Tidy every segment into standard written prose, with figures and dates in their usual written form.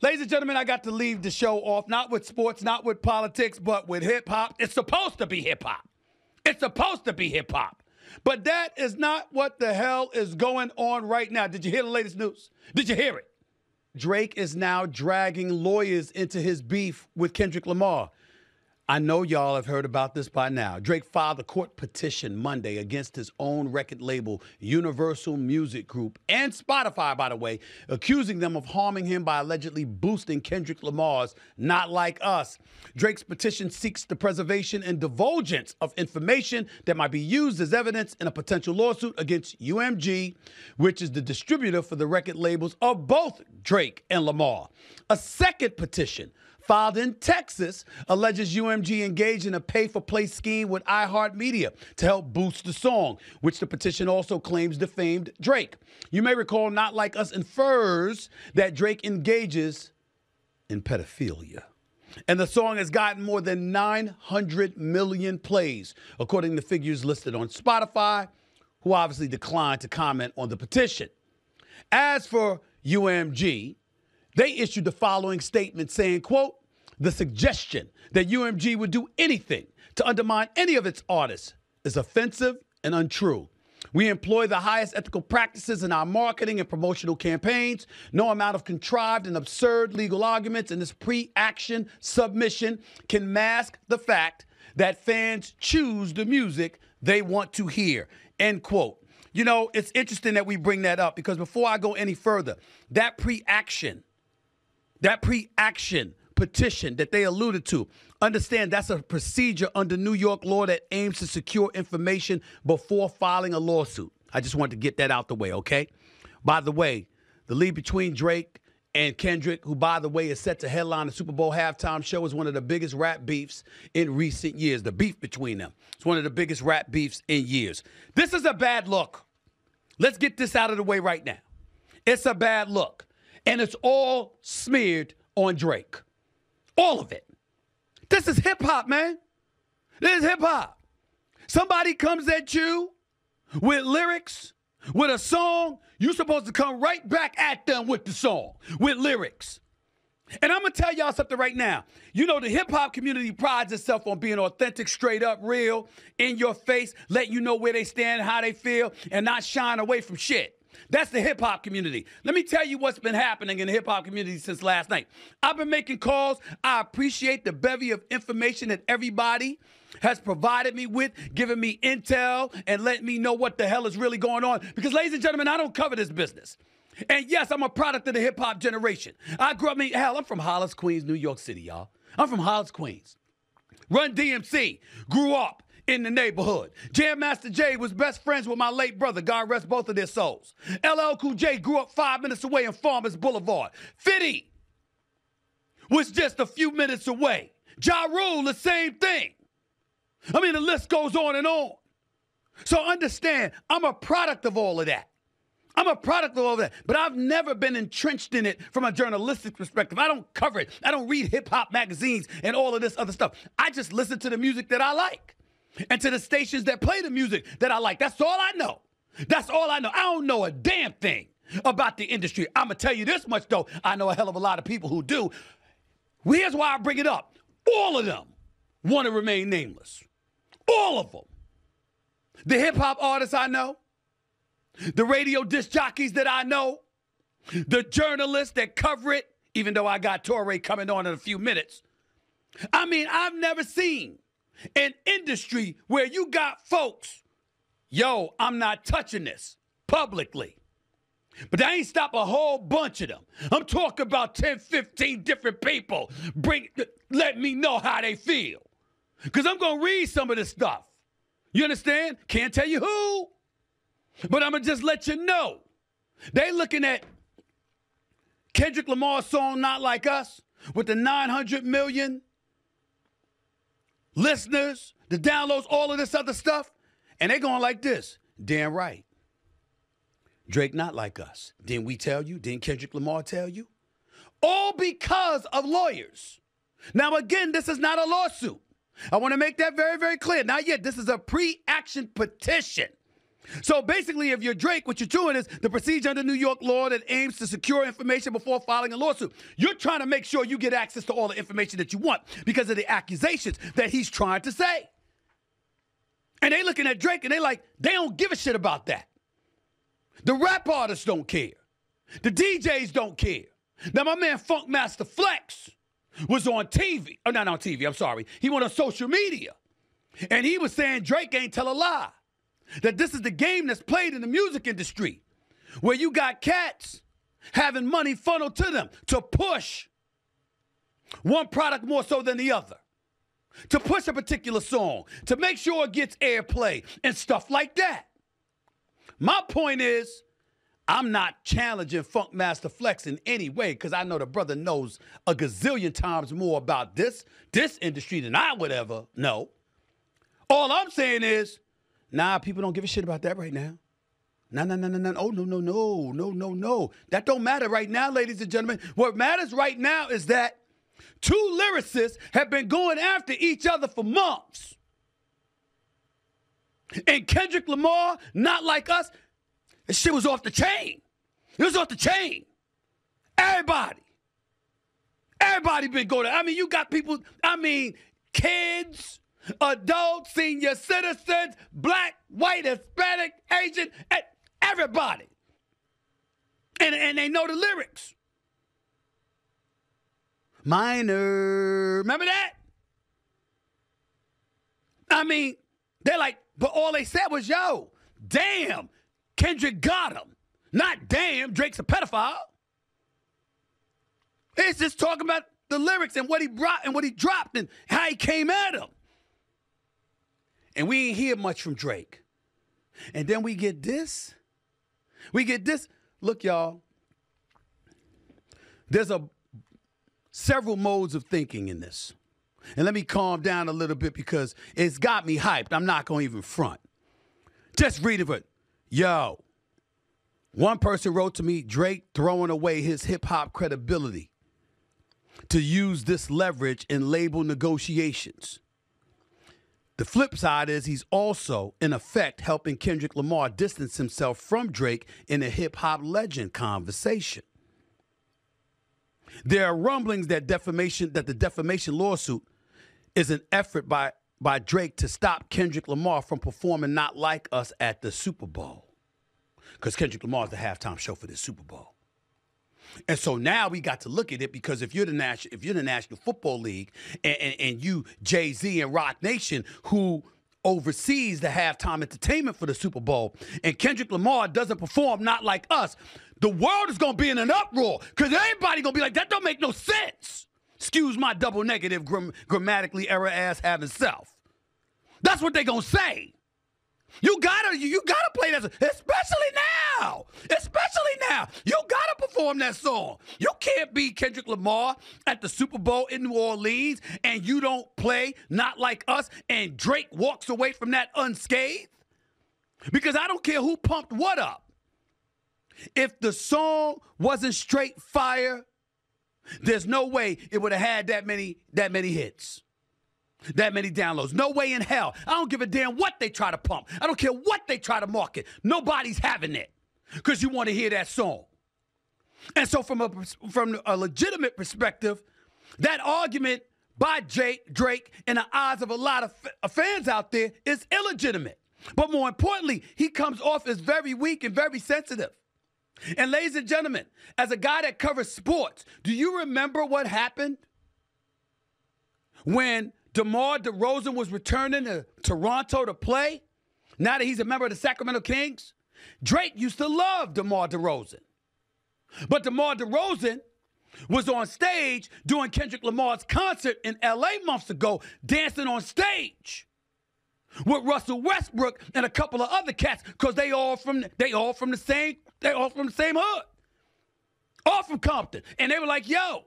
Ladies and gentlemen, I got to leave the show off, not with sports, not with politics, but with hip-hop. It's supposed to be hip-hop. It's supposed to be hip-hop. But that is not what the hell is going on right now. Did you hear the latest news? Did you hear it? Drake is now dragging lawyers into his beef with Kendrick Lamar. I know y'all have heard about this by now. Drake filed a court petition Monday against his own record label, Universal Music Group, and Spotify, by the way, accusing them of harming him by allegedly boosting Kendrick Lamar's Not Like Us. Drake's petition seeks the preservation and divulgence of information that might be used as evidence in a potential lawsuit against UMG, which is the distributor for the record labels of both Drake and Lamar. A second petition, filed in Texas, alleges UMG engaged in a pay-for-play scheme with iHeartMedia to help boost the song, which the petition also claims defamed Drake. You may recall Not Like Us infers that Drake engages in pedophilia. And the song has gotten more than 900 million plays, according to figures listed on Spotify, who obviously declined to comment on the petition. As for UMG, they issued the following statement saying, quote, "The suggestion that UMG would do anything to undermine any of its artists is offensive and untrue. We employ the highest ethical practices in our marketing and promotional campaigns. No amount of contrived and absurd legal arguments in this pre-action submission can mask the fact that fans choose the music they want to hear," end quote. You know, it's interesting that we bring that up because before I go any further, that pre-action petition that they alluded to, understand that's a procedure under New York law that aims to secure information before filing a lawsuit. I just wanted to get that out the way, okay? By the way, the lead between Drake and Kendrick, who, by the way, is set to headline the Super Bowl halftime show, is one of the biggest rap beefs in recent years. The beef between them. It's one of the biggest rap beefs in years. This is a bad look. Let's get this out of the way right now. It's a bad look. And it's all smeared on Drake. All of it. This is hip-hop, man. This is hip-hop. Somebody comes at you with lyrics, with a song, you're supposed to come right back at them with the song, with lyrics. And I'm going to tell y'all something right now. You know, the hip-hop community prides itself on being authentic, straight up, real, in your face, let you know where they stand, how they feel, and not shying away from shit. That's the hip-hop community. Let me tell you what's been happening in the hip-hop community since last night. I've been making calls. I appreciate the bevy of information that everybody has provided me with, giving me intel and letting me know what the hell is really going on. Because, ladies and gentlemen, I don't cover this business. And yes, I'm a product of the hip-hop generation. I grew up, I'm from Hollis, Queens, New York City, y'all. I'm from Hollis, Queens. Run DMC, grew up in the neighborhood. Jam Master Jay was best friends with my late brother, God rest both of their souls. LL Cool J grew up 5 minutes away in Farmers Boulevard. 50 was just a few minutes away. Ja Rule, the same thing. I mean, the list goes on and on. So understand, I'm a product of all of that. I'm a product of all of that, but I've never been entrenched in it from a journalistic perspective. I don't cover it. I don't read hip-hop magazines and all of this other stuff. I just listen to the music that I like and to the stations that play the music that I like. That's all I know. That's all I know. I don't know a damn thing about the industry. I'm going to tell you this much, though. I know a hell of a lot of people who do. Here's why I bring it up. All of them want to remain nameless. All of them. The hip-hop artists I know, the radio disc jockeys that I know, the journalists that cover it, even though I got Torre coming on in a few minutes. I mean, I've never seen an industry where you got folks, yo, I'm not touching this publicly. But that ain't stop a whole bunch of them. I'm talking about 10, 15 different people. Let me know how they feel. Because I'm going to read some of this stuff. You understand? Can't tell you who. But I'm going to just let you know. They looking at Kendrick Lamar's song, Not Like Us, with the 900 million listeners, the downloads, all of this other stuff. And they going like this. Damn right. Drake not like us. Didn't we tell you? Didn't Kendrick Lamar tell you? All because of lawyers. Now, again, this is not a lawsuit. I want to make that very, very clear. Not yet. This is a pre-action petition. So basically, if you're Drake, what you're doing is the procedure under New York law that aims to secure information before filing a lawsuit. You're trying to make sure you get access to all the information that you want because of the accusations that he's trying to say. And they looking at Drake and they don't give a shit about that. The rap artists don't care. The DJs don't care. Now, my man Funkmaster Flex was on TV. Oh, not on TV, I'm sorry. He went on social media. And he was saying Drake ain't tell a lie. That this is the game that's played in the music industry, where you got cats having money funneled to them to push one product more so than the other, to push a particular song, to make sure it gets airplay and stuff like that. My point is, I'm not challenging Funkmaster Flex in any way because I know the brother knows a gazillion times more about this industry than I would ever know. All I'm saying is, nah, people don't give a shit about that right now. No. Oh, no. That don't matter right now, ladies and gentlemen. What matters right now is that two lyricists have been going after each other for months. And Kendrick Lamar, Not Like Us, this shit was off the chain. It was off the chain. Everybody been going to, you got people, kids, adults, senior citizens, black, white, Hispanic, Asian, everybody. And they know the lyrics. Minor, remember that? They're like, but all they said was, yo, damn, Kendrick got him. Not damn, Drake's a pedophile. It's just talking about the lyrics and what he brought and what he dropped and how he came at him. And we ain't hear much from Drake. And then we get this. Look, y'all. There's several modes of thinking in this. And let me calm down a little bit because it's got me hyped. I'm not going to even front. Just read it. Yo, one person wrote to me, Drake throwing away his hip-hop credibility to use this leverage in label negotiations. The flip side is he's also, in effect, helping Kendrick Lamar distance himself from Drake in a hip-hop legend conversation. There are rumblings that the defamation lawsuit is an effort by Drake to stop Kendrick Lamar from performing Not Like Us at the Super Bowl. Because Kendrick Lamar is the halftime show for the Super Bowl. And so now we got to look at it because if you're the National Football League and you, Jay-Z and Rock Nation, who oversees the halftime entertainment for the Super Bowl, and Kendrick Lamar doesn't perform Not Like Us, the world is going to be in an uproar because everybody going to be like, that don't make no sense. Excuse my double negative grammatically error ass having self. That's what they going to say. You gotta play that song, especially now. You gotta perform that song. You can't be Kendrick Lamar at the Super Bowl in New Orleans and you don't play Not Like Us and Drake walks away from that unscathed. Because I don't care who pumped what up. If the song wasn't straight fire, there's no way it would have had that many hits. That many downloads. No way in hell. I don't give a damn what they try to pump. I don't care what they try to market. Nobody's having it because you want to hear that song. And so from a legitimate perspective, that argument by Drake in the eyes of a lot of fans out there is illegitimate. But more importantly, he comes off as very weak and very sensitive. And ladies and gentlemen, as a guy that covers sports, do you remember what happened when DeMar DeRozan was returning to Toronto to play, now that he's a member of the Sacramento Kings? Drake used to love DeMar DeRozan. But DeMar DeRozan was on stage doing Kendrick Lamar's concert in L.A. months ago, dancing on stage with Russell Westbrook and a couple of other cats because they all from the same hood, all from Compton. And they were like, yo,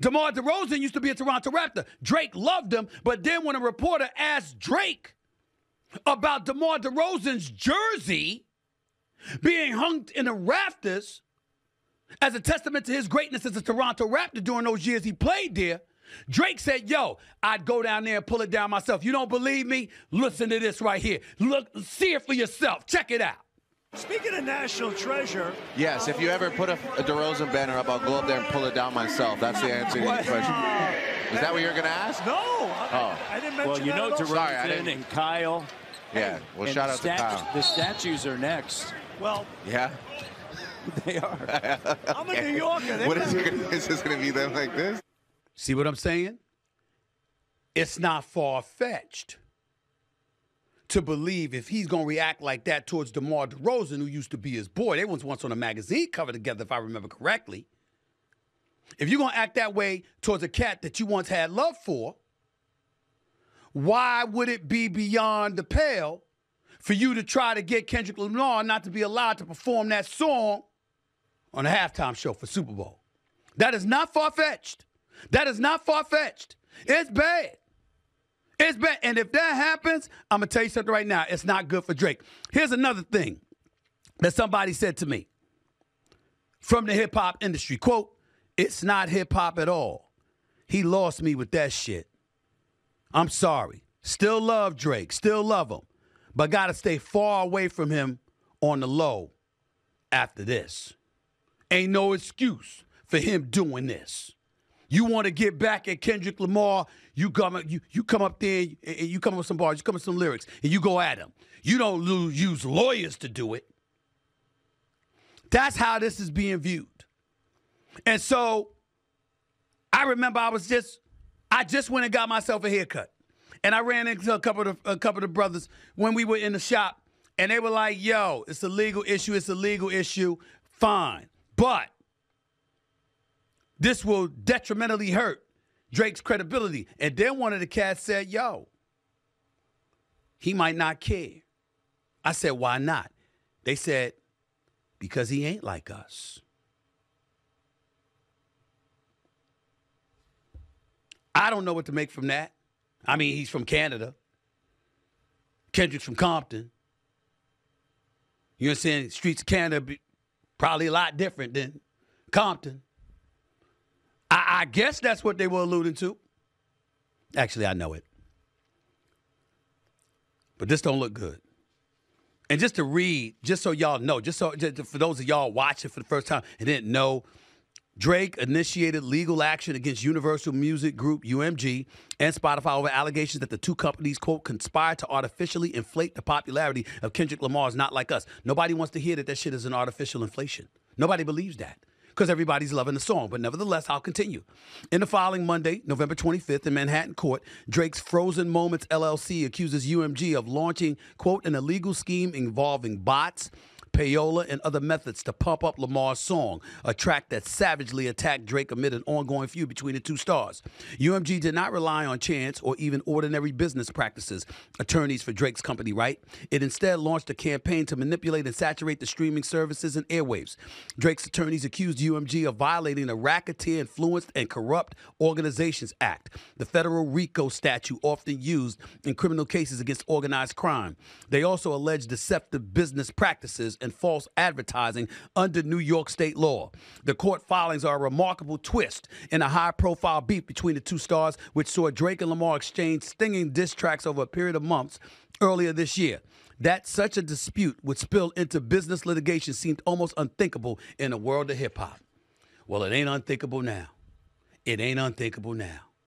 DeMar DeRozan used to be a Toronto Raptor. Drake loved him, but then when a reporter asked Drake about DeMar DeRozan's jersey being hung in the rafters as a testament to his greatness as a Toronto Raptor during those years he played there, Drake said, yo, I'd go down there and pull it down myself. You don't believe me? Listen to this right here. Look, see it for yourself. Check it out. Speaking of national treasure. Yes, if you ever put a DeRozan banner up, I'll go up there and pull it down myself. That's the answer to your question. Is that what you're going to ask? No. I didn't mention well, you know, DeRozan and Kyle. Yeah, well, shout out to Kyle. The statues are next. Well, yeah. They are. I'm a New Yorker. What is this going to be them like this? See what I'm saying? It's not far-fetched to believe if he's going to react like that towards DeMar DeRozan, who used to be his boy. They was once on a magazine cover together, if I remember correctly. If you're going to act that way towards a cat that you once had love for, why would it be beyond the pale for you to try to get Kendrick Lamar not to be allowed to perform that song on a halftime show for Super Bowl? That is not far-fetched. That is not far-fetched. It's bad. It's bad. And if that happens, I'm going to tell you something right now. It's not good for Drake. Here's another thing that somebody said to me from the hip-hop industry. Quote, it's not hip-hop at all. He lost me with that shit. I'm sorry. Still love Drake. Still love him. But got to stay far away from him on the low after this. Ain't no excuse for him doing this. You want to get back at Kendrick Lamar, you come up there and you come up with some bars, you come up with some lyrics, and you go at him. You don't use lawyers to do it. That's how this is being viewed. And so I remember I just went and got myself a haircut. And I ran into a couple of the brothers when we were in the shop, and they were like, yo, it's a legal issue, it's a legal issue. Fine. But this will detrimentally hurt Drake's credibility. And then one of the cats said, yo, he might not care. I said, why not? They said, because he ain't like us. I don't know what to make from that. I mean, he's from Canada. Kendrick's from Compton. You know what I'm saying? Streets of Canada probably a lot different than Compton. I guess that's what they were alluding to. Actually, I know it. But this don't look good. And just to read, just so y'all know, just for those of y'all watching for the first time and didn't know, Drake initiated legal action against Universal Music Group, UMG, and Spotify over allegations that the two companies, quote, conspired to artificially inflate the popularity of Kendrick Lamar's Not Like Us. Nobody wants to hear that shit is an artificial inflation. Nobody believes that because everybody's loving the song. But nevertheless, I'll continue. In the following Monday, November 25th, in Manhattan Court, Drake's Frozen Moments LLC accuses UMG of launching, quote, an illegal scheme involving bots, payola, and other methods to pump up Lamar's song, a track that savagely attacked Drake amid an ongoing feud between the two stars. UMG did not rely on chance or even ordinary business practices, attorneys for Drake's company write. It instead launched a campaign to manipulate and saturate the streaming services and airwaves. Drake's attorneys accused UMG of violating the Racketeer Influenced and Corrupt Organizations Act, the federal RICO statute often used in criminal cases against organized crime. They also alleged deceptive business practices and false advertising under New York state law. The court filings are a remarkable twist in a high-profile beef between the two stars, which saw Drake and Lamar exchange stinging diss tracks over a period of months earlier this year. That such a dispute would spill into business litigation seemed almost unthinkable in the world of hip-hop. Well, it ain't unthinkable now. It ain't unthinkable now.